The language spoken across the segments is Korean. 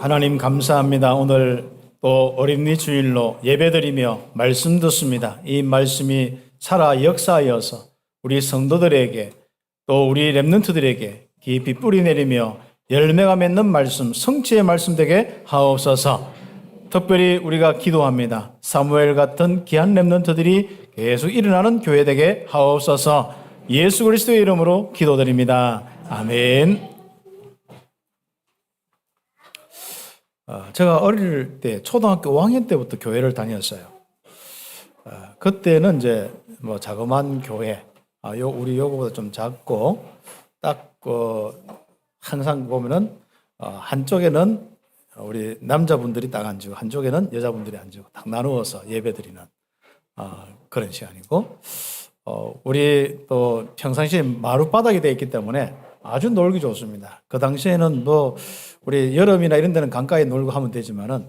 하나님 감사합니다. 오늘 또 어린이 주일로 예배드리며 말씀 듣습니다. 이 말씀이 살아 역사하여서 우리 성도들에게 또 우리 렘넌트들에게 깊이 뿌리 내리며 열매가 맺는 말씀, 성취의 말씀 되게 하옵소서. 특별히 우리가 기도합니다. 사무엘 같은 귀한 렘넌트들이 계속 일어나는 교회 되게 하옵소서. 예수 그리스도의 이름으로 기도드립니다. 아멘. 제가 어릴 때 초등학교 5학년 때부터 교회를 다녔어요. 그때는 이제 뭐 자그마한 교회, 우리 요거보다 좀 작고 딱 항상 보면은 한쪽에는 우리 남자분들이 딱 앉고 한쪽에는 여자분들이 앉고 딱 나누어서 예배드리는 그런 시간이고, 우리 또 평상시에 마룻바닥이 되어 있기 때문에 아주 놀기 좋습니다. 그 당시에는 뭐 우리 여름이나 이런 데는 강가에 놀고 하면 되지만은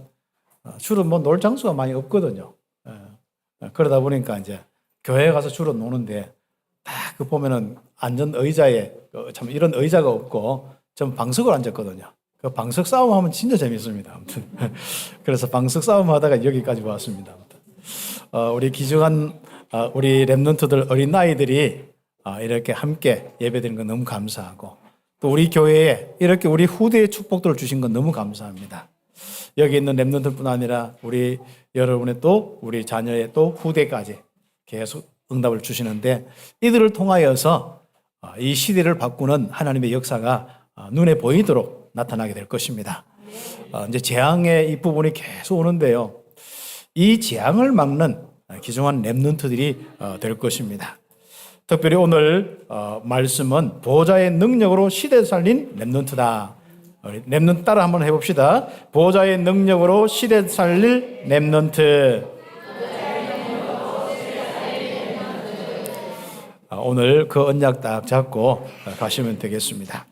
주로 뭐 놀 장소가 많이 없거든요. 그러다 보니까 이제 교회 가서 주로 노는데 딱 그 보면은 앉은 의자에 참 이런 의자가 없고 전 방석을 앉았거든요. 그 방석 싸움 하면 진짜 재밌습니다. 아무튼 그래서 방석 싸움 하다가 여기까지 왔습니다. 아무튼 우리 귀중한 우리 렘넌트들 어린 아이들이 이렇게 함께 예배드리는 건 너무 감사하고, 또 우리 교회에 이렇게 우리 후대의 축복들을 주신 건 너무 감사합니다. 여기 있는 렘넌트뿐 아니라 우리 여러분의 또 우리 자녀의 또 후대까지 계속 응답을 주시는데, 이들을 통하여서 이 시대를 바꾸는 하나님의 역사가 눈에 보이도록 나타나게 될 것입니다. 이제 재앙의 이 부분이 계속 오는데요. 이 재앙을 막는 귀중한 렘넌트들이 될 것입니다. 특별히 오늘 말씀은 보호자의 능력으로 시대 살린 렘넌트다. 렘넌트 따라 한번 해봅시다. 보호자의 능력으로 시대 살릴 렘넌트. 오늘 그 언약 딱 잡고 가시면 되겠습니다.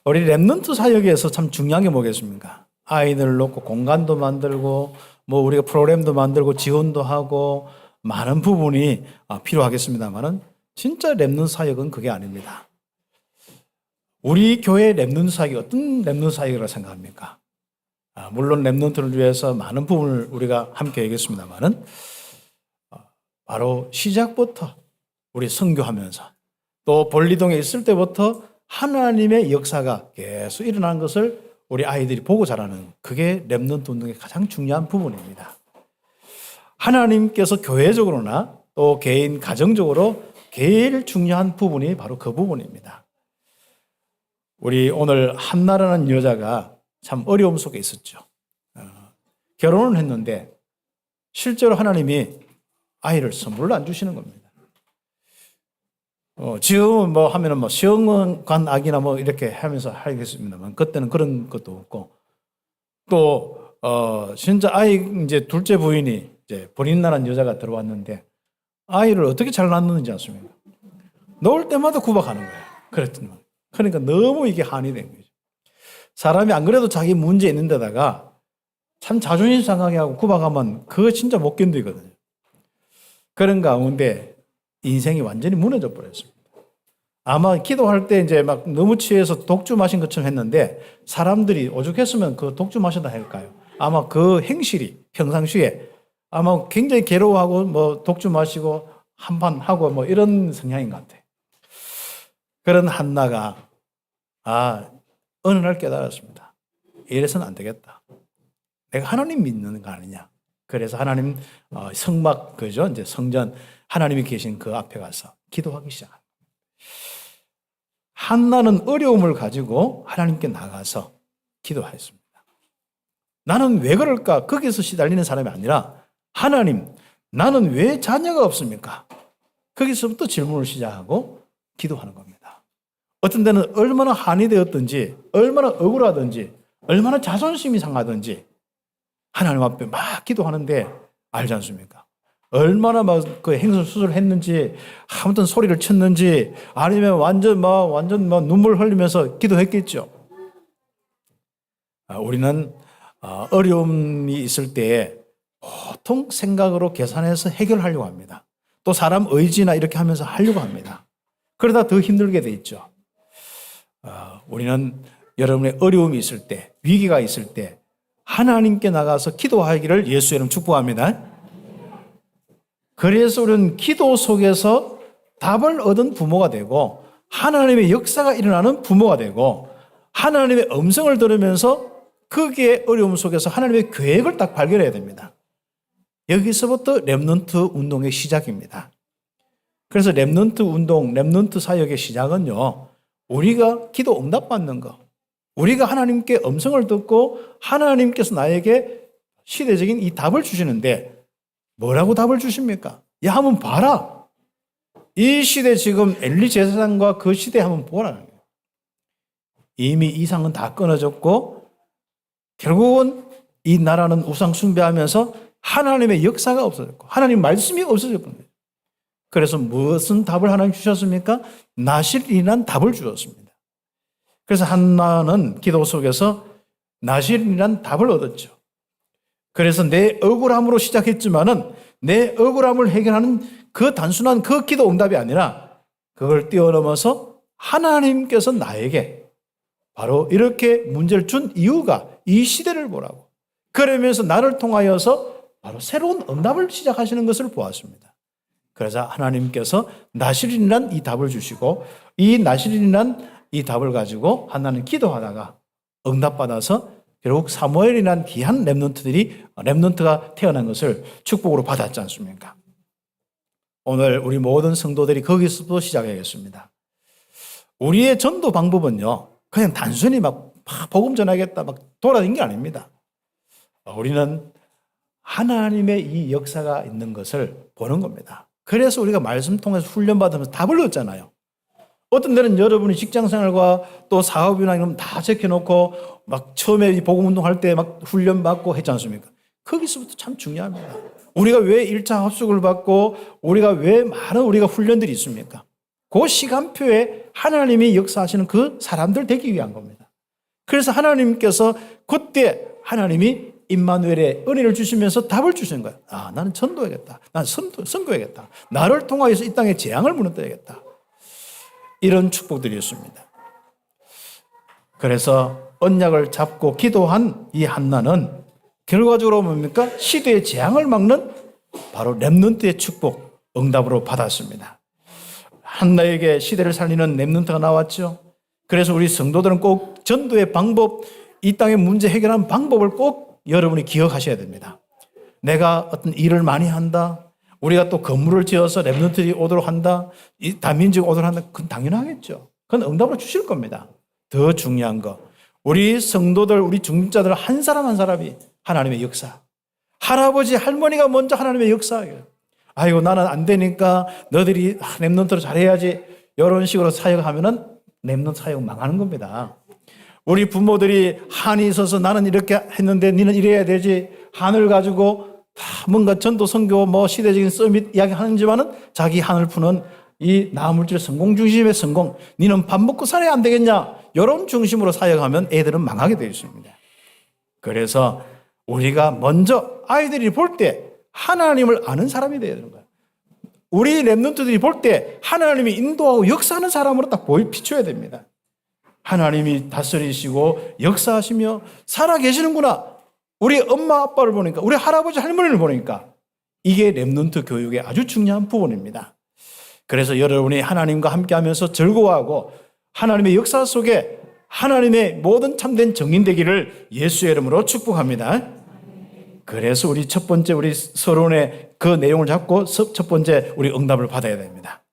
우리 렘넌트 사역에서 참 중요한 게 뭐겠습니까? 아이들을 놓고 공간도 만들고 뭐 우리가 프로그램도 만들고 지원도 하고 많은 부분이 필요하겠습니다만은 진짜 렘넌트 사역은 그게 아닙니다. 우리 교회 렘넌트 사역이 어떤 렘넌트 사역이라고 생각합니까? 물론 렘넌트를 위해서 많은 부분을 우리가 함께 하겠습니다만은 바로 시작부터 우리 선교하면서 또 볼리동에 있을 때부터 하나님의 역사가 계속 일어나는 것을 우리 아이들이 보고 자라는, 그게 렘넌트 운동의 가장 중요한 부분입니다. 하나님께서 교회적으로나 또 개인 가정적으로 제일 중요한 부분이 바로 그 부분입니다. 우리 오늘 한나라는 여자가 참 어려움 속에 있었죠. 결혼을 했는데 실제로 하나님이 아이를 선물로 안 주시는 겁니다. 지금은 뭐 하면은 뭐 시험관 악이나 뭐 이렇게 하면서 하겠습니다만, 그때는 그런 것도 없고, 또 진짜 아이 이제 둘째 부인이 이제 본인나라는 여자가 들어왔는데 아이를 어떻게 잘 낳는지 아십니까? 놓을 때마다 구박하는 거예요. 그랬더니 그러니까 너무 이게 한이 된 거죠. 사람이 안 그래도 자기 문제 있는 데다가 참 자존심 상하게 하고 구박하면 그거 진짜 못 견디거든요. 그런 가운데 인생이 완전히 무너져 버렸습니다. 아마 기도할 때 이제 막 너무 취해서 독주 마신 것처럼 했는데, 사람들이 오죽했으면 그 독주 마셨다 할까요? 아마 그 행실이 평상시에 아마 굉장히 괴로워하고 뭐 독주 마시고 한판 하고 뭐 이런 성향인 것 같아요. 그런 한나가 어느 날 깨달았습니다. 이래서는 안 되겠다. 내가 하나님 믿는 거 아니냐. 그래서 하나님 성막, 그죠? 이제 성전, 하나님이 계신 그 앞에 가서 기도하기 시작합니다. 한나는 어려움을 가지고 하나님께 나가서 기도했습니다. 나는 왜 그럴까? 거기서 시달리는 사람이 아니라, 하나님, 나는 왜 자녀가 없습니까? 거기서부터 질문을 시작하고 기도하는 겁니다. 어떤 데는 얼마나 한이 되었든지, 얼마나 억울하든지, 얼마나 자존심이 상하든지 하나님 앞에 막 기도하는데, 알지 않습니까? 얼마나 막 그 행선수술을 했는지, 아무튼 소리를 쳤는지, 아니면 완전 눈물 흘리면서 기도했겠죠. 우리는 어려움이 있을 때 보통 생각으로 계산해서 해결하려고 합니다. 또 사람 의지나 이렇게 하면서 하려고 합니다. 그러다 더 힘들게 돼 있죠. 우리는 여러분의 어려움이 있을 때, 위기가 있을 때 하나님께 나가서 기도하기를 예수의 이름 축복합니다. 그래서 우리는 기도 속에서 답을 얻은 부모가 되고 하나님의 역사가 일어나는 부모가 되고 하나님의 음성을 들으면서 거기에 어려움 속에서 하나님의 계획을 딱 발견해야 됩니다. 여기서부터 렘넌트 운동의 시작입니다. 그래서 렘넌트 운동, 렘넌트 사역의 시작은요, 우리가 기도 응답받는 거, 우리가 하나님께 음성을 듣고 하나님께서 나에게 시대적인 이 답을 주시는데 뭐라고 답을 주십니까? 야, 한번 봐라. 이 시대 지금 엘리 제사장과 그 시대 한번 보라는 거예요. 이미 이상은 다 끊어졌고 결국은 이 나라는 우상 숭배하면서 하나님의 역사가 없어졌고 하나님 말씀이 없어졌거든요. 그래서 무슨 답을 하나님 주셨습니까? 나실이란 답을 주었습니다. 그래서 한나는 기도 속에서 나실이란 답을 얻었죠. 그래서 내 억울함으로 시작했지만은 내 억울함을 해결하는 그 단순한 그 기도 응답이 아니라 그걸 뛰어넘어서 하나님께서 나에게 바로 이렇게 문제를 준 이유가 이 시대를 보라고. 그러면서 나를 통하여서 바로 새로운 응답을 시작하시는 것을 보았습니다. 그래서 하나님께서 나실이란 이 답을 주시고 이 나실이란 이 답을 가지고 한나는 기도하다가 응답받아서 결국 사무엘이란 귀한 렘넌트가 태어난 것을 축복으로 받았지 않습니까? 오늘 우리 모든 성도들이 거기서부터 시작하겠습니다. 우리의 전도 방법은요, 그냥 단순히 막 복음 전하겠다, 막 돌아다니는 게 아닙니다. 우리는 하나님의 이 역사가 있는 것을 보는 겁니다. 그래서 우리가 말씀 통해서 훈련받으면서 답을 얻잖아요. 어떤 데는 여러분이 직장생활과 또 사업이나 이런 다 제껴놓고 막 처음에 이 복음운동할 때 막 훈련받고 했지 않습니까? 거기서부터 참 중요합니다. 우리가 왜 1차 합숙을 받고 우리가 왜 많은 우리가 훈련들이 있습니까? 그 시간표에 하나님이 역사하시는 그 사람들 되기 위한 겁니다. 그래서 하나님께서 그때 하나님이 임마누엘의 은혜를 주시면서 답을 주시는 거예요. 아, 나는 전도해야겠다. 나는 선교해야겠다. 나를 통하여서 이 땅에 재앙을 무너뜨려야겠다. 이런 축복들이었습니다. 그래서 언약을 잡고 기도한 이 한나는 결과적으로 뭡니까? 시대의 재앙을 막는 바로 렘넌트의 축복, 응답으로 받았습니다. 한나에게 시대를 살리는 렘넌트가 나왔죠. 그래서 우리 성도들은 꼭 전도의 방법, 이 땅의 문제 해결하는 방법을 꼭 여러분이 기억하셔야 됩니다. 내가 어떤 일을 많이 한다. 우리가 또 건물을 지어서 렘넌트들이 오도록 한다. 다민족 오도록 한다. 그건 당연하겠죠. 그건 응답을 주실 겁니다. 더 중요한 거. 우리 성도들, 우리 중직자들 한 사람 한 사람이 하나님의 역사. 할아버지, 할머니가 먼저 하나님의 역사예요. 아이고, 나는 안 되니까 너들이 렘넌트로 잘해야지. 이런 식으로 사역하면은 렘넌트 사역 망하는 겁니다. 우리 부모들이 한이 있어서 나는 이렇게 했는데 너는 이래야 되지. 한을 가지고 다 뭔가 전도 선교 뭐 시대적인 서밋 이야기 하는지만은 자기 한을 푸는 이 나물질 성공 중심의 성공. 너는 밥 먹고 살아야 안 되겠냐. 이런 중심으로 사역하면 애들은 망하게 되어 있습니다. 그래서 우리가 먼저 아이들이 볼 때 하나님을 아는 사람이 되어야 되는 거예요. 우리 렘넌트들이 볼 때 하나님이 인도하고 역사하는 사람으로 딱 비춰야 됩니다. 하나님이 다스리시고 역사하시며 살아 계시는구나. 우리 엄마 아빠를 보니까, 우리 할아버지 할머니를 보니까 이게 렘넌트 교육의 아주 중요한 부분입니다. 그래서 여러분이 하나님과 함께하면서 즐거워하고 하나님의 역사 속에 하나님의 모든 참된 정인 되기를 예수의 이름으로 축복합니다. 그래서 우리 첫 번째 우리 서론의 그 내용을 잡고 첫 번째 우리 응답을 받아야 됩니다.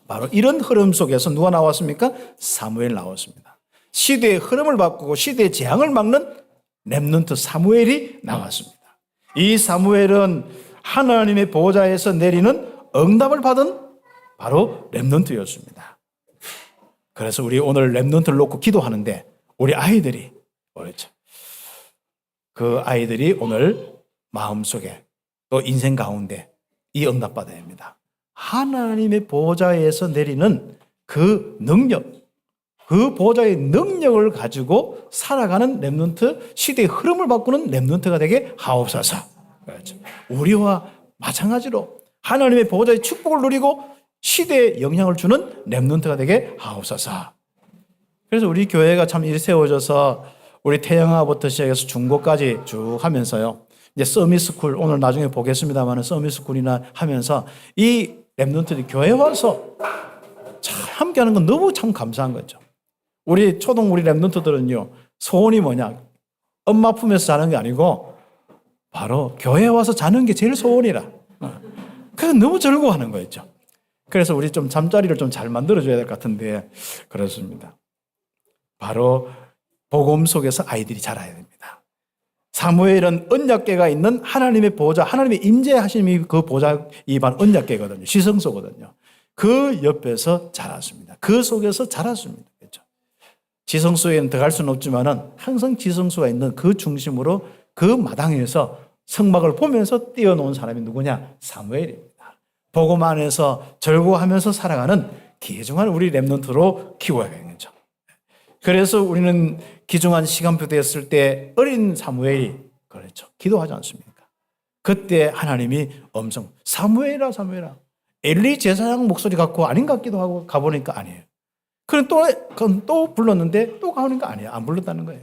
바로 이런 흐름 속에서 누가 나왔습니까? 사무엘 나왔습니다. 시대의 흐름을 바꾸고 시대의 재앙을 막는 렘넌트 사무엘이 나왔습니다. 이 사무엘은 하나님의 보좌에서 내리는 응답을 받은 바로 렘넌트였습니다. 그래서 우리 오늘 렘넌트를 놓고 기도하는데 우리 아이들이 그렇죠. 그 아이들이 오늘 마음속에 또 인생 가운데 이 응답 받아야 합니다. 하나님의 보좌에서 내리는 그 능력, 그 보좌의 능력을 가지고 살아가는 렘넌트, 시대의 흐름을 바꾸는 렘넌트가 되게 하옵소서. 그렇죠. 우리와 마찬가지로 하나님의 보좌의 축복을 누리고 시대에 영향을 주는 렘넌트가 되게 하옵소서. 그래서 우리 교회가 참 일세워져서 우리 태영아부터 시작해서 중고까지 쭉 하면서요. 이제 서밋스쿨 오늘 나중에 보겠습니다만 서밋스쿨이나 하면서 이 랩런트들이 교회 와서 참 함께하는 건 너무 참 감사한 거죠. 우리 초동 우리 랩런트들은요 소원이 뭐냐? 엄마 품에서 자는 게 아니고 바로 교회 와서 자는 게 제일 소원이라. 그래서 너무 즐거워하는 거였죠. 그래서 우리 좀 잠자리를 좀 잘 만들어줘야 될 것 같은데 그렇습니다. 바로 복음 속에서 아이들이 자라야 됩니다. 사무엘은 언약궤가 있는 하나님의 보좌, 하나님의 임재하심이 그 보좌 입안 언약궤거든요. 지성소거든요. 그 옆에서 자랐습니다. 그 속에서 자랐습니다. 그렇죠? 지성소에는 들어갈 수는 없지만은 항상 지성소가 있는 그 중심으로 그 마당에서 성막을 보면서 뛰어놓은 사람이 누구냐? 사무엘입니다. 복음 안에서 즐거워하면서 살아가는 귀중한 우리 랩런트로 키워야겠죠. 그래서 우리는 귀중한 시간표 되었을 때 어린 사무엘이 그렇죠. 기도하지 않습니까? 그때 하나님이 사무엘아 사무엘아 엘리 제사장 목소리 갖고 아닌 것 같기도 하고 가보니까 아니에요. 그럼 또 불렀는데 또 가보니까 아니에요. 안 불렀다는 거예요.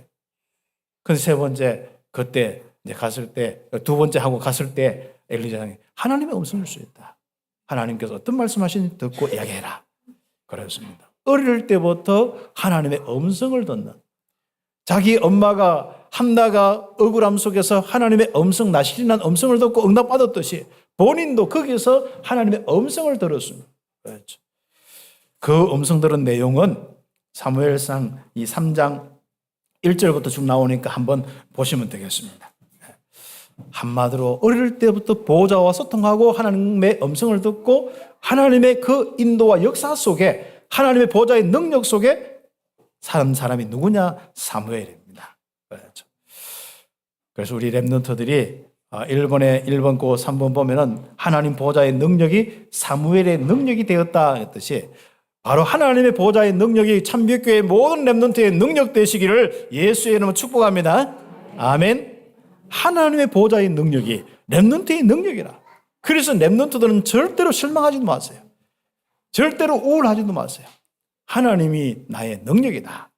그래서 세 번째 그때 이제 갔을 때 두 번째 하고 갔을 때 엘리 제사장이 하나님의 음성일 수 있다. 하나님께서 어떤 말씀하시는지 듣고 이야기해라. 그랬습니다. 어릴 때부터 하나님의 음성을 듣는 자기 엄마가 한나가 억울함 속에서 하나님의 음성, 나시린한 음성을 듣고 응답받았듯이 본인도 거기서 하나님의 음성을 들었습니다. 그렇죠. 그 음성 들은 내용은 사무엘상 이 3장 1절부터 쭉 나오니까 한번 보시면 되겠습니다. 한마디로 어릴 때부터 보호자와 소통하고 하나님의 음성을 듣고 하나님의 그 인도와 역사 속에 하나님의 보호자의 능력 속에 사는 사람이 누구냐? 사무엘입니다. 그렇죠. 그래서 우리 랩런트들이 1번 고 3번 보면은 하나님 보호자의 능력이 사무엘의 능력이 되었다 했듯이 바로 하나님의 보호자의 능력이 참빛교회 모든 랩런트의 능력 되시기를 예수의 이름으로 축복합니다. 아멘. 하나님의 보호자의 능력이 랩런트의 능력이라. 그래서 랩런트들은 절대로 실망하지도 마세요. 절대로 우울하지도 마세요. 하나님이 나의 능력이다.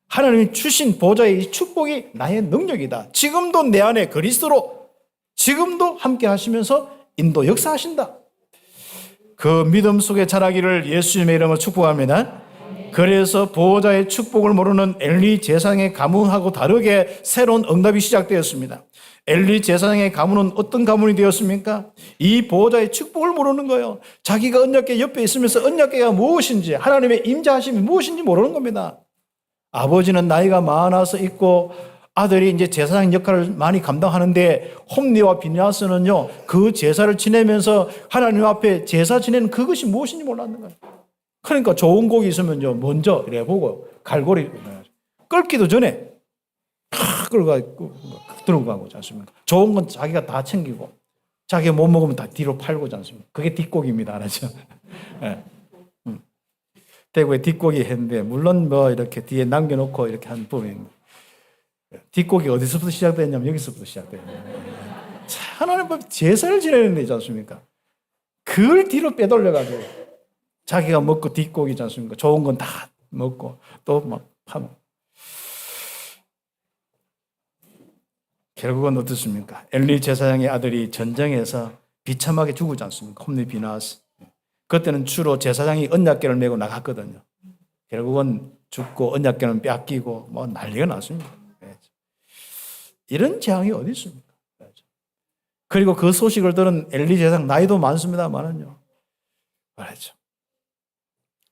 하나님이 주신 보호자의 축복이 나의 능력이다. 지금도 내 안에 그리스도로 지금도 함께 하시면서 인도 역사하신다. 그 믿음 속에 자라기를 예수님의 이름으로 축복합니다. 그래서 보호자의 축복을 모르는 엘리 제사장의 가문하고 다르게 새로운 응답이 시작되었습니다. 엘리 제사장의 가문은 어떤 가문이 되었습니까? 이 보호자의 축복을 모르는 거예요. 자기가 언약궤 옆에 있으면서 언약궤가 무엇인지 하나님의 임재하심이 무엇인지 모르는 겁니다. 아버지는 나이가 많아서 있고 아들이 이제 제사장 역할을 많이 감당하는데 홈리와 비냐스는요 그 제사를 지내면서 하나님 앞에 제사 지내는 그것이 무엇인지 몰랐는 거예요. 그러니까 좋은 고기 있으면요 먼저 이래 보고 갈고리 끓기도 전에 탁 끌고 들고 가고 있지 않습니까? 좋은 건 자기가 다 챙기고 자기가 못 먹으면 다 뒤로 팔고 있지 않습니까? 그게 뒷고기입니다. 알았죠? 네. 대구에 뒷고기 했는데 물론 뭐 이렇게 뒤에 남겨놓고 이렇게 한 부분입니다. 뒷고기 어디서부터 시작됐냐면 여기서부터 시작돼요. 하나님 법 제사를 지내는 데 있지 않습니까? 그걸 뒤로 빼돌려가지고 자기가 먹고 뒷고기지 않습니까? 좋은 건 다 먹고 또 막 파먹고 결국은 어떻습니까? 엘리 제사장의 아들이 전쟁에서 비참하게 죽지 않습니까? 홈리 비나스. 그때는 주로 제사장이 언약궤를 메고 나갔거든요. 결국은 죽고 언약궤는 뺏기고 뭐 난리가 났습니다. 이런 재앙이 어디 있습니까? 그리고 그 소식을 들은 엘리 제사장 나이도 많습니다만은요. 말했죠.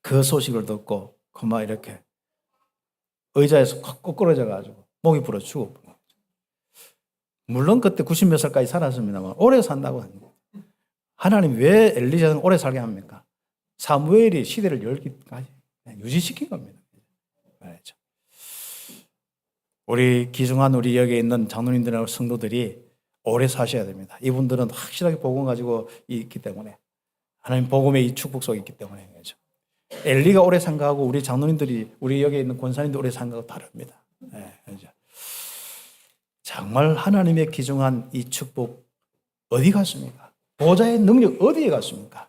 그 소식을 듣고 그만 이렇게 의자에서 꼬꾸러져 가지고 목이 부러 죽어. 물론 그때 90몇 살까지 살았습니다만 오래 산다고 합니다. 하나님 왜 엘리 제사장 오래 살게 합니까? 사무엘이 시대를 열기까지 유지시킨 겁니다. 말했죠. 우리 귀중한 우리 여기에 있는 장로님들하고 성도들이 오래 사셔야 됩니다. 이분들은 확실하게 복음 가지고 있기 때문에 하나님 복음의 이 축복 속에 있기 때문에 그렇죠. 엘리가 오래 산 거하고 우리 장로님들이 우리 여기에 있는 권사님들 오래 산 거하고 다릅니다. 네, 그렇죠. 정말 하나님의 귀중한 이 축복 어디 갔습니까? 보좌의 능력 어디에 갔습니까?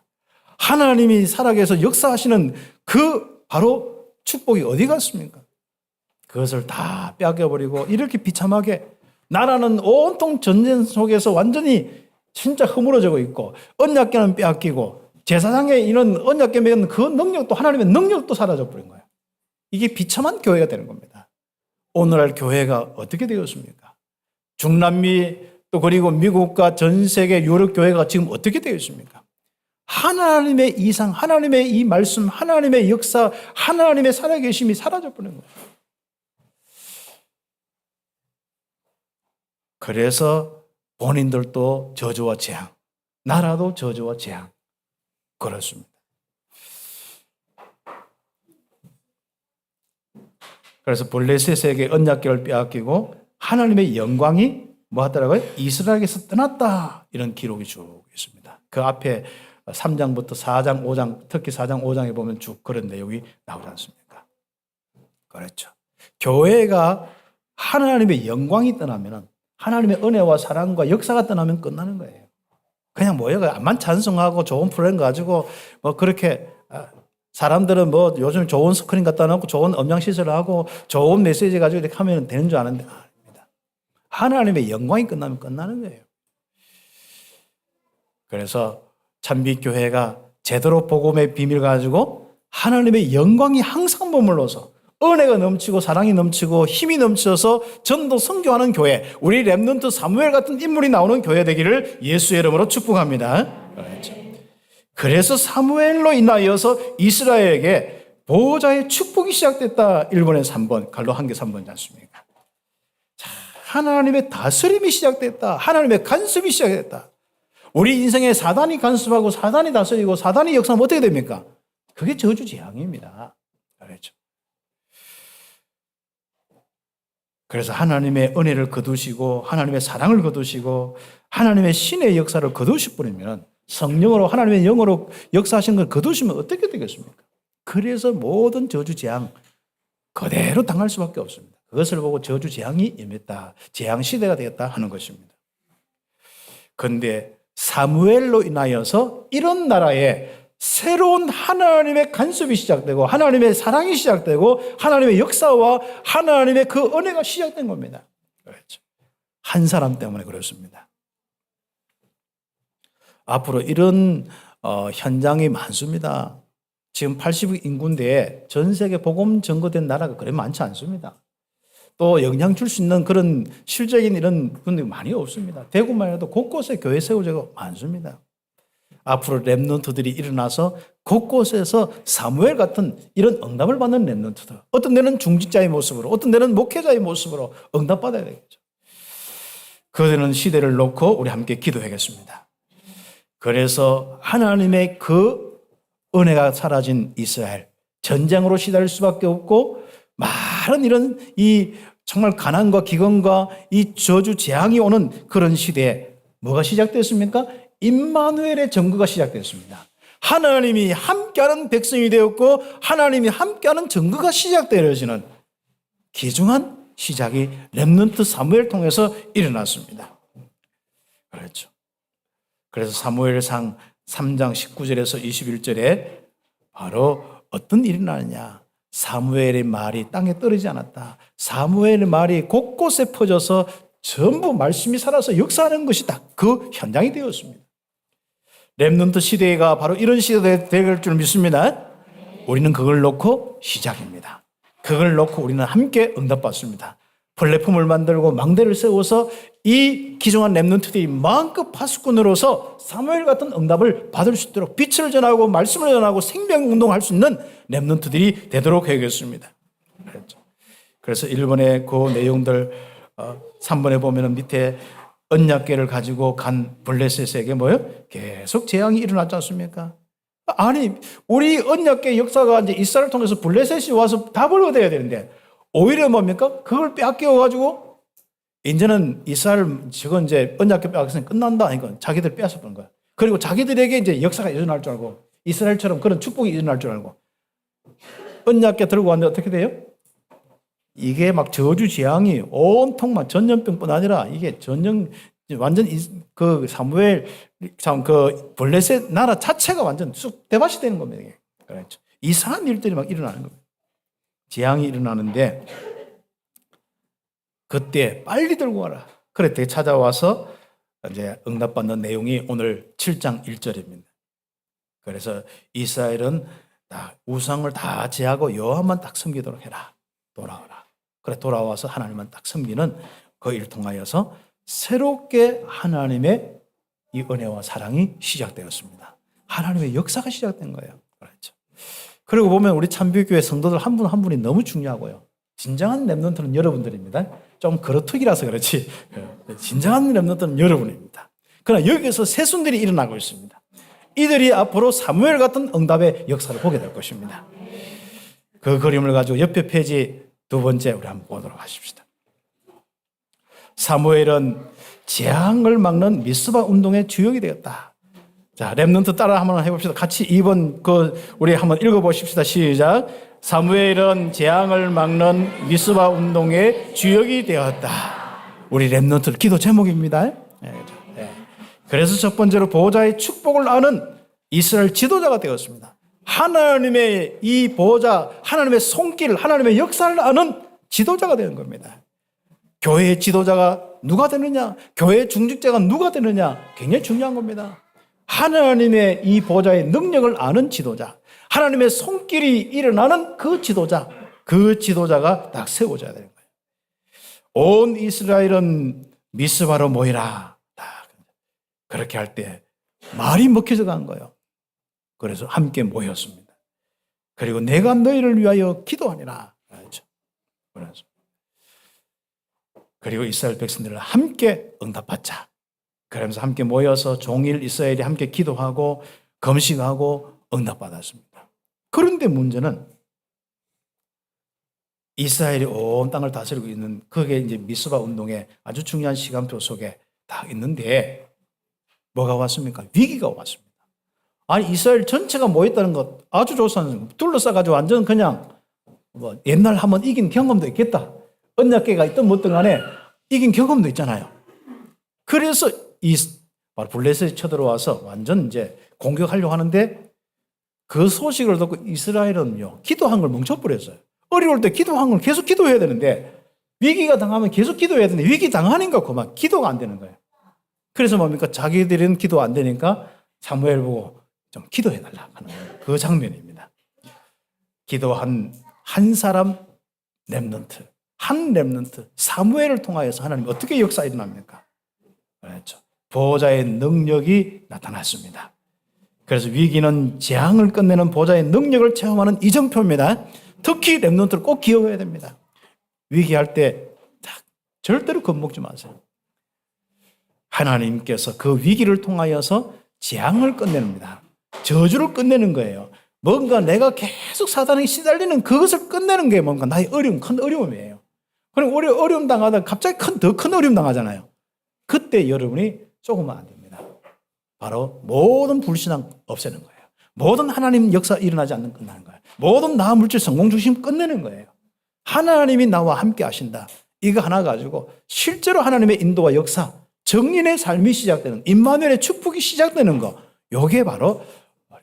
하나님이 살아계셔서 역사하시는 그 바로 축복이 어디 갔습니까? 그것을 다 빼앗겨버리고 이렇게 비참하게 나라는 온통 전쟁 속에서 완전히 진짜 허물어지고 있고 언약궤는 빼앗기고 제사장에 이런 언약궤 맺은 그 능력도 하나님의 능력도 사라져버린 거예요. 이게 비참한 교회가 되는 겁니다. 오늘날 교회가 어떻게 되었습니까? 중남미 또 그리고 미국과 전 세계 유럽 교회가 지금 어떻게 되어 있습니까? 하나님의 이상, 하나님의 이 말씀, 하나님의 역사, 하나님의 살아계심이 사라져버린 거예요. 그래서 본인들도 저주와 재앙, 나라도 저주와 재앙, 그렇습니다. 그래서 블레셋에게 언약궤를 빼앗기고 하나님의 영광이 뭐 하더라고요? 이스라엘에게서 떠났다. 이런 기록이 쭉 있습니다. 그 앞에 3장부터 4장, 5장, 특히 4장, 5장에 보면 쭉 그런 내용이 나오지 않습니까? 그렇죠. 교회가 하나님의 영광이 떠나면 하나님의 은혜와 사랑과 역사가 떠나면 끝나는 거예요. 그냥 뭐예요? 암만 찬송하고 좋은 프로그램 가지고 뭐 그렇게 사람들은 뭐 요즘 좋은 스크린 갖다 놓고 좋은 음향 시설을 하고 좋은 메시지 가지고 이렇게 하면 되는 줄 아는데 아닙니다. 하나님의 영광이 끝나면 끝나는 거예요. 그래서 찬빛교회가 제대로 복음의 비밀 가지고 하나님의 영광이 항상 머물러서 은혜가 넘치고 사랑이 넘치고 힘이 넘쳐서 전도 선교하는 교회, 우리 렘넌트 사무엘 같은 인물이 나오는 교회 되기를 예수의 이름으로 축복합니다. 그래서 사무엘로 인하여서 이스라엘에게 보호자의 축복이 시작됐다. 1번에 3번, 갈로 한개 3번이지 않습니까? 자, 하나님의 다스림이 시작됐다. 하나님의 간섭이 시작됐다. 우리 인생에 사단이 간섭하고 사단이 다스리고 사단이 역사하면 어떻게 됩니까? 그게 저주재앙입니다. 그렇죠. 그래서 하나님의 은혜를 거두시고 하나님의 사랑을 거두시고 하나님의 신의 역사를 거두시버리면 성령으로 하나님의 영으로 역사하신 걸 거두시면 어떻게 되겠습니까? 그래서 모든 저주재앙 그대로 당할 수밖에 없습니다. 그것을 보고 저주재앙이 임했다. 재앙 시대가 되었다 하는 것입니다. 그런데 사무엘로 인하여서 이런 나라에 새로운 하나님의 간섭이 시작되고 하나님의 사랑이 시작되고 하나님의 역사와 하나님의 그 은혜가 시작된 겁니다. 그렇죠. 한 사람 때문에 그렇습니다. 앞으로 이런 현장이 많습니다. 지금 80억 인구인데 전 세계 복음 전거된 나라가 그래 많지 않습니다. 또 영향 줄 수 있는 그런 실적인 이런 분들이 많이 없습니다. 대구만 해도 곳곳에 교회 세우자가 많습니다. 앞으로 렘넌트들이 일어나서 곳곳에서 사무엘 같은 이런 응답을 받는 렘넌트들. 어떤 데는 중직자의 모습으로, 어떤 데는 목회자의 모습으로 응답받아야 되겠죠. 그들은 시대를 놓고 우리 함께 기도하겠습니다. 그래서 하나님의 그 은혜가 사라진 이스라엘, 전쟁으로 시달릴 수밖에 없고 많은 이런 이 정말 가난과 기근과 이 저주 재앙이 오는 그런 시대에 뭐가 시작됐습니까? 임마누엘의 정거가 시작됐습니다. 하나님이 함께하는 백성이 되었고 하나님이 함께하는 정거가 시작되어지는 귀중한 시작이 렘넌트 사무엘 통해서 일어났습니다. 그렇죠. 그래서 사무엘상 3장 19절에서 21절에 바로 어떤 일이 나느냐. 사무엘의 말이 땅에 떨어지지 않았다. 사무엘의 말이 곳곳에 퍼져서 전부 말씀이 살아서 역사하는 것이 딱 그 현장이 되었습니다. 렘넌트 시대가 바로 이런 시대가 될 줄 믿습니다. 우리는 그걸 놓고 시작입니다. 그걸 놓고 우리는 함께 응답받습니다. 플랫폼을 만들고 망대를 세워서 이 기중한 렘넌트들이 마음껏 파수꾼으로서 사무엘 같은 응답을 받을 수 있도록 빛을 전하고 말씀을 전하고 생명운동할 수 있는 렘넌트들이 되도록 해야겠습니다. 그래서 1번의 그 내용들 3번에 보면 밑에 언약궤를 가지고 간 블레셋에게 뭐예요? 계속 재앙이 일어났지 않습니까? 아니 우리 언약궤 역사가 이제 이스라엘을 통해서 블레셋이 와서 답을 얻어야 되는데 오히려 뭡니까? 그걸 빼앗겨가지고 이제는 이스라엘 저건 이제 언약궤 빼앗으면 끝난다. 이건 자기들 빼앗아 버린 거야. 그리고 자기들에게 이제 역사가 일어날 줄 알고 이스라엘처럼 그런 축복이 일어날 줄 알고 언약궤 들고 왔는데 어떻게 돼요? 이게 막 저주 재앙이 온통 막 전염병뿐 아니라 이게 완전 그 사무엘 참 그 블레셋 나라 자체가 완전 쑥 대밭이 되는 겁니다. 이게. 그렇죠. 이상한 일들이 막 일어나는 겁니다. 재앙이 일어나는데 그때 빨리 들고 와라. 그랬더니 찾아와서 이제 응답받는 내용이 오늘 7장 1절입니다. 그래서 이스라엘은 우상을 다 제하고 여호와만 딱 섬기도록 해라. 돌아와라. 그래 돌아와서 하나님만 딱 섬기는 그 일을 통하여서 새롭게 하나님의 이 은혜와 사랑이 시작되었습니다. 하나님의 역사가 시작된 거예요. 그렇죠. 그리고 보면 우리 참교교회 성도들 한 분 한 분이 너무 중요하고요. 진정한 렘넌트는 여러분들입니다. 좀 그렇투기라서 그렇지 진정한 렘넌트는 여러분입니다. 그러나 여기서 새순들이 일어나고 있습니다. 이들이 앞으로 사무엘 같은 응답의 역사를 보게 될 것입니다. 그 그림을 가지고 옆에 페이지 두 번째 우리 한번 보도록 하십시다. 사무엘은 재앙을 막는 미스바 운동의 주역이 되었다. 자, 렘넌트 따라 한번 해봅시다. 같이 2번 우리 한번 읽어보십시다. 시작. 사무엘은 재앙을 막는 미스바 운동의 주역이 되었다. 우리 렘넌트 기도 제목입니다. 그래서 첫 번째로 보호자의 축복을 아는 이스라엘 지도자가 되었습니다. 하나님의 이 보호자, 하나님의 손길, 하나님의 역사를 아는 지도자가 되는 겁니다. 교회의 지도자가 누가 되느냐, 교회의 중직자가 누가 되느냐 굉장히 중요한 겁니다. 하나님의 이 보호자의 능력을 아는 지도자, 하나님의 손길이 일어나는 그 지도자가 딱 세워져야 되는 거예요. 온 이스라엘은 미스바로 모이라. 그렇게 할 때 말이 먹혀져 간 거예요. 그래서 함께 모였습니다. 그리고 내가 너희를 위하여 기도하니라. 그래서 그리고 이스라엘 백성들을 함께 응답받자. 그러면서 함께 모여서 종일 이스라엘이 함께 기도하고 금식하고 응답받았습니다. 그런데 문제는 이스라엘이 온 땅을 다스리고 있는 그게 이제 미스바 운동의 아주 중요한 시간표 속에 딱 있는데 뭐가 왔습니까? 위기가 왔습니다. 아니 이스라엘 전체가 모였다는 것 아주 좋습니다. 둘러싸가지고 완전 그냥 옛날 한번 이긴 경험도 있겠다. 언약궤가 있든 뭐든 간에 이긴 경험도 있잖아요. 그래서 바로 블레셋이 쳐들어와서 완전 이제 공격하려고 하는데 그 소식을 듣고 이스라엘은요 기도한 걸 멈춰버렸어요. 어려울 때 기도한 걸 계속 기도해야 되는데 위기가 당하면 계속 기도해야 되는데 위기 당하니까 그만 기도가 안 되는 거예요. 그래서 뭡니까? 자기들은 기도 안 되니까 사무엘 보고 좀 기도해달라 하는 그 장면입니다. 기도한 한 사람 렘넌트, 한 렘넌트 사무엘을 통하여서 하나님 어떻게 역사 일어납니까? 그렇죠. 보호자의 능력이 나타났습니다. 그래서 위기는 재앙을 끝내는 보호자의 능력을 체험하는 이정표입니다. 특히 렘넌트를 꼭 기억해야 됩니다. 위기할 때 절대로 겁먹지 마세요. 하나님께서 그 위기를 통하여서 재앙을 끝내는니다. 저주를 끝내는 거예요. 뭔가 내가 계속 사단에게 시달리는 그것을 끝내는 게 뭔가 나의 어려움, 큰 어려움이에요. 그럼 어려움 당하다가 갑자기 더 큰 어려움 당하잖아요. 그때 여러분이 조금은 안 됩니다. 바로 모든 불신앙 없애는 거예요. 모든 하나님 역사 일어나지 않는 끝나는 거예요. 모든 나 물질 성공 중심 끝내는 거예요. 하나님이 나와 함께 하신다. 이거 하나 가지고 실제로 하나님의 인도와 역사, 정인의 삶이 시작되는, 임마누엘의 축복이 시작되는 거, 이게 바로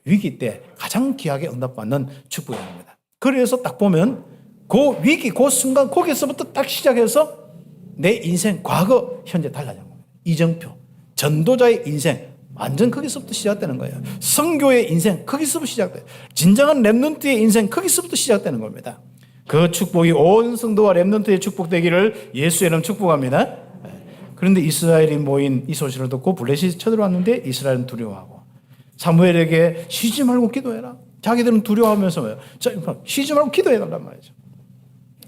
위기 때 가장 귀하게 응답받는 축복입니다. 그래서 딱 보면 그 위기, 그 순간 거기서부터 딱 시작해서 내 인생, 과거, 현재 달라지는 겁니다. 이정표, 전도자의 인생 완전 거기서부터 시작되는 거예요. 선교의 인생 거기서부터 시작돼요. 진정한 렘넌트의 인생 거기서부터 시작되는 겁니다. 그 축복이 온 성도와 렘넌트의 축복되기를 예수의 이름 축복합니다. 그런데 이스라엘이 모인 이 소식을 듣고 블레셋이 쳐들어왔는데 이스라엘은 두려워하고 사무엘에게 쉬지 말고 기도해라. 자기들은 두려워하면서 쉬지 말고 기도해달란 말이죠.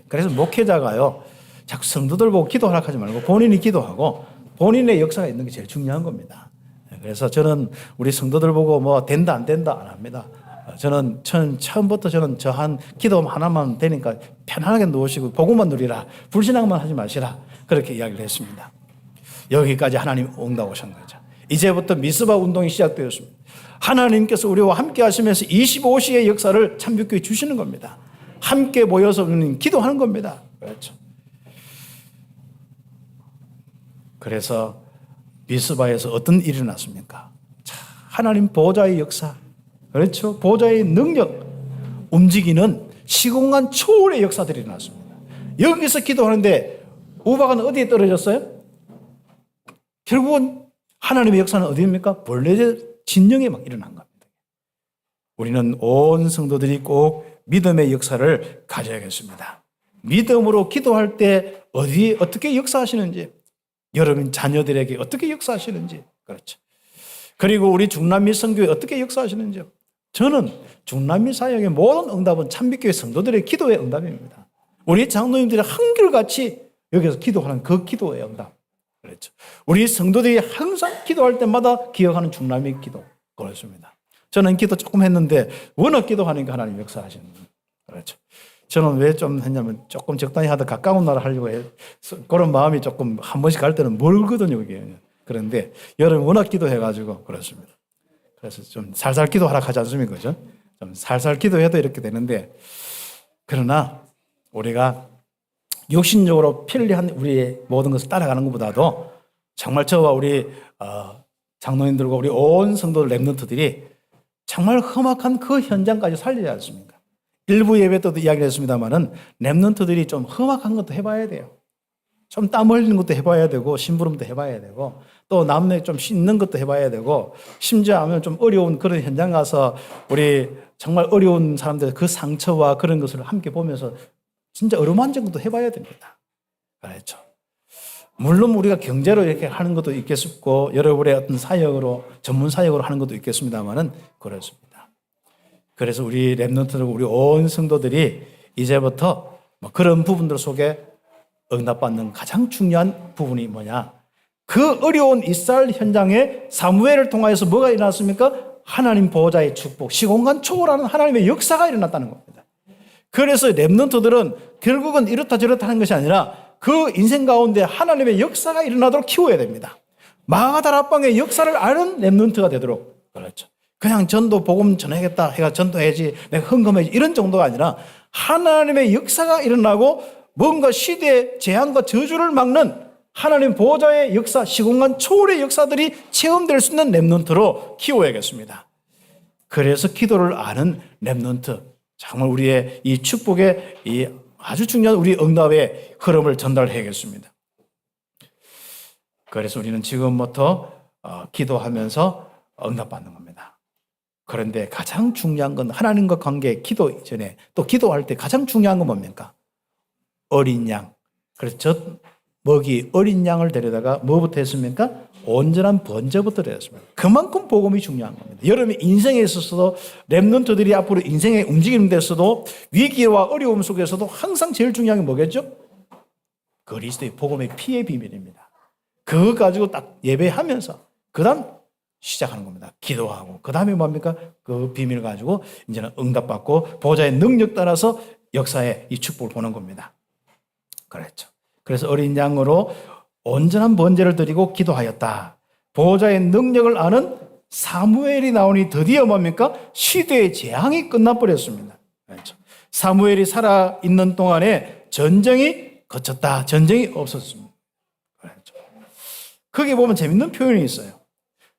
그래서 목회자가요 자꾸 성도들 보고 기도하라 하지 말고 본인이 기도하고 본인의 역사가 있는 게 제일 중요한 겁니다. 그래서 저는 우리 성도들 보고 뭐 된다 안 된다 안 합니다. 저는 처음부터 저 한 기도 하나만 되니까 편안하게 누우시고 복음만 누리라. 불신앙만 하지 마시라. 그렇게 이야기를 했습니다. 여기까지 하나님 응답 오신 거죠. 이제부터 미스바 운동이 시작되었습니다. 하나님께서 우리와 함께 하시면서 25시의 역사를 참교회에 주시는 겁니다. 함께 모여서 기도하는 겁니다. 그렇죠. 그래서 미스바에서 어떤 일이 났습니까? 하나님 보호자의 역사, 그렇죠. 보호자의 능력, 움직이는 시공간 초월의 역사들이 일어났습니다. 여기서 기도하는데 우박은 어디에 떨어졌어요? 결국은 하나님의 역사는 어디입니까? 본래 진영에 막 일어난 겁니다. 우리는 온 성도들이 꼭 믿음의 역사를 가져야겠습니다. 믿음으로 기도할 때 어디에 어떻게 역사하시는지, 여러분 자녀들에게 어떻게 역사하시는지, 그렇죠. 그리고 우리 중남미 선교회 어떻게 역사하시는지요. 저는 중남미 사역의 모든 응답은 참빛교회 성도들의 기도의 응답입니다. 우리 장로님들이 한결같이 여기서 기도하는 그 기도의 응답. 그렇죠. 우리 성도들이 항상 기도할 때마다 기억하는 중남미 기도. 그렇습니다. 저는 기도 조금 했는데 워낙 기도하니까 하나님 역사하시는 거예요. 그렇죠. 저는 왜 좀 했냐면 조금 적당히 하다 가까운 나라 하려고 해요. 그런 마음이 조금 한 번씩 갈 때는 멀거든요. 그게. 그런데 여러분 워낙 기도해가지고 그렇습니다. 그래서 좀 살살 기도하라 하지 않습니까? 그죠? 좀 살살 기도해도 이렇게 되는데, 그러나 우리가 육신적으로 편리한 우리의 모든 것을 따라가는 것보다도 정말 저와 우리 장로님들과 우리 온 성도 렘넌트들이 정말 험악한 그 현장까지 살리지 않습니까? 일부 예배 때도 이야기를 했습니다만은 렘넌트들이 좀 험악한 것도 해봐야 돼요. 좀 땀 흘리는 것도 해봐야 되고, 심부름도 해봐야 되고, 또 남녀 좀 씻는 것도 해봐야 되고, 심지어 하면 좀 어려운 그런 현장 가서 우리 정말 어려운 사람들 그 상처와 그런 것을 함께 보면서 진짜 어루만진 것도 해봐야 됩니다. 그렇죠. 물론 우리가 경제로 이렇게 하는 것도 있겠고, 여러분의 어떤 사역으로, 전문 사역으로 하는 것도 있겠습니다만은 그렇습니다. 그래서 우리 렘넌트들, 우리 온 성도들이 이제부터 그런 부분들 속에 응답받는 가장 중요한 부분이 뭐냐? 그 어려운 이스라엘 현장에 사무엘을 통하여서 뭐가 일어났습니까? 하나님 보호자의 축복, 시공간 초월하는 하나님의 역사가 일어났다는 겁니다. 그래서 렘넌트들은 결국은 이렇다 저렇다 하는 것이 아니라 그 인생 가운데 하나님의 역사가 일어나도록 키워야 됩니다. 마가다라 합방의 역사를 아는 렘넌트가 되도록. 그렇죠. 그냥 전도 복음 전해야겠다 해가 전도해야지, 내가 헌금해야지 이런 정도가 아니라 하나님의 역사가 일어나고 뭔가 시대의 재앙과 저주를 막는 하나님 보호자의 역사, 시공간 초월의 역사들이 체험될 수 있는 렘넌트로 키워야겠습니다. 그래서 기도를 아는 렘넌트, 정말 우리의 이 축복의 이 아주 중요한 우리 응답의 흐름을 전달해야겠습니다. 그래서 우리는 지금부터 기도하면서 응답받는 겁니다. 그런데 가장 중요한 건 하나님과 관계, 기도 이전에 또 기도할 때 가장 중요한 건 뭡니까? 어린 양. 그래서 먹이 어린 양을 데려다가 뭐부터 했습니까? 온전한 번제부터 데렸습니다. 그만큼 복음이 중요한 겁니다. 여러분의 인생에 있어서도 렘넌트들이 앞으로 인생에 움직이는 데서도 위기와 어려움 속에서도 항상 제일 중요한 게 뭐겠죠? 그리스도의 복음의 피의 비밀입니다. 그거 가지고 딱 예배하면서 그 다음 시작하는 겁니다. 기도하고 그 다음에 뭡니까? 그 비밀을 가지고 이제는 응답받고 보호자의 능력 따라서 역사에 이 축복을 보는 겁니다. 그렇죠. 그래서 어린 양으로 온전한 번제를 드리고 기도하였다. 보호자의 능력을 아는 사무엘이 나오니 드디어 뭡니까? 시대의 재앙이 끝나버렸습니다. 그렇죠. 사무엘이 살아있는 동안에 전쟁이 거쳤다. 전쟁이 없었습니다. 그렇죠. 거기 보면 재밌는 표현이 있어요.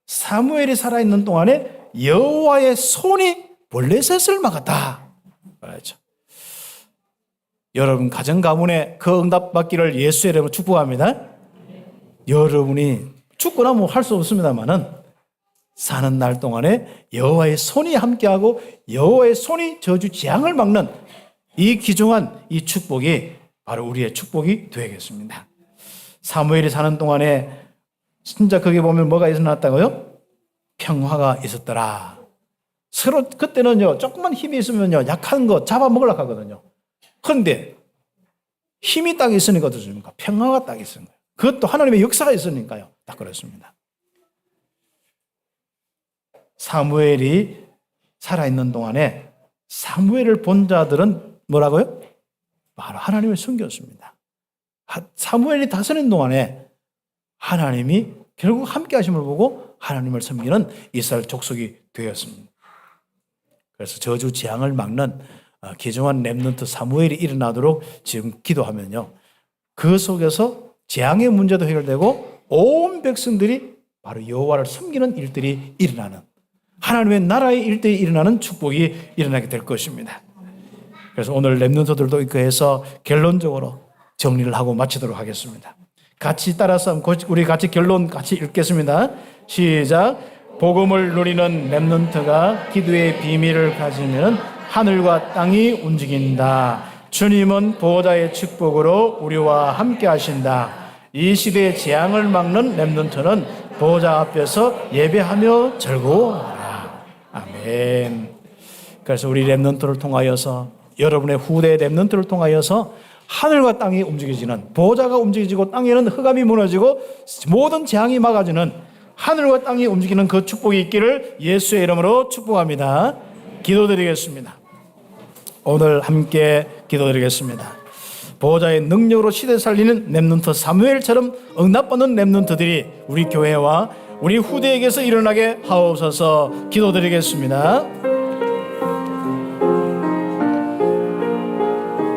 사무엘이 살아있는 동안에 여호와의 손이 블레셋을 막았다. 그렇죠. 여러분 가정 가문에 그 응답 받기를 예수의 이름으로 축복합니다. 여러분이 죽거나 뭐 할 수 없습니다만은 사는 날 동안에 여호와의 손이 함께하고 여호와의 손이 저주 재앙을 막는 이 귀중한 이 축복이 바로 우리의 축복이 되겠습니다. 사무엘이 사는 동안에 진짜 거기 보면 뭐가 일어났다고요? 평화가 있었더라. 서로 그때는요 조금만 힘이 있으면요 약한 거 잡아먹으려고 하거든요. 그런데 힘이 딱 있으니까 어떻습니까? 평화가 딱 있으니까. 그것도 하나님의 역사가 있으니까요. 딱 그렇습니다. 사무엘이 살아있는 동안에 사무엘을 본 자들은 뭐라고요? 바로 하나님을 섬겼습니다. 사무엘이 다스리는 동안에 하나님이 결국 함께 하심을 보고 하나님을 섬기는 이스라엘 족속이 되었습니다. 그래서 저주 재앙을 막는 귀중한 렘넌트 사무엘이 일어나도록 지금 기도하면요. 그 속에서 재앙의 문제도 해결되고 온 백성들이 바로 여호와를 섬기는 일들이 일어나는 하나님의 나라의 일들이 일어나는 축복이 일어나게 될 것입니다. 그래서 오늘 렘넌트들도 있고 해서 결론적으로 정리를 하고 마치도록 하겠습니다. 같이 따라서 우리 같이 결론 같이 읽겠습니다. 시작. 복음을 누리는 렘넌트가 기도의 비밀을 가지면 하늘과 땅이 움직인다. 주님은 보호자의 축복으로 우리와 함께 하신다. 이 시대의 재앙을 막는 렘넌트는 보호자 앞에서 예배하며 즐거워하라. 아멘. 그래서 우리 렘넌트를 통하여서 여러분의 후대 렘넌트를 통하여서 하늘과 땅이 움직여지는, 보호자가 움직여지고 땅에는 흑암이 무너지고 모든 재앙이 막아지는, 하늘과 땅이 움직이는 그 축복이 있기를 예수의 이름으로 축복합니다. 기도드리겠습니다. 오늘 함께 기도드리겠습니다. 보호자의 능력으로 시대 살리는 렘넌트 사무엘처럼 응답받는 렘넌트들이 우리 교회와 우리 후대에게서 일어나게 하옵소서. 기도드리겠습니다.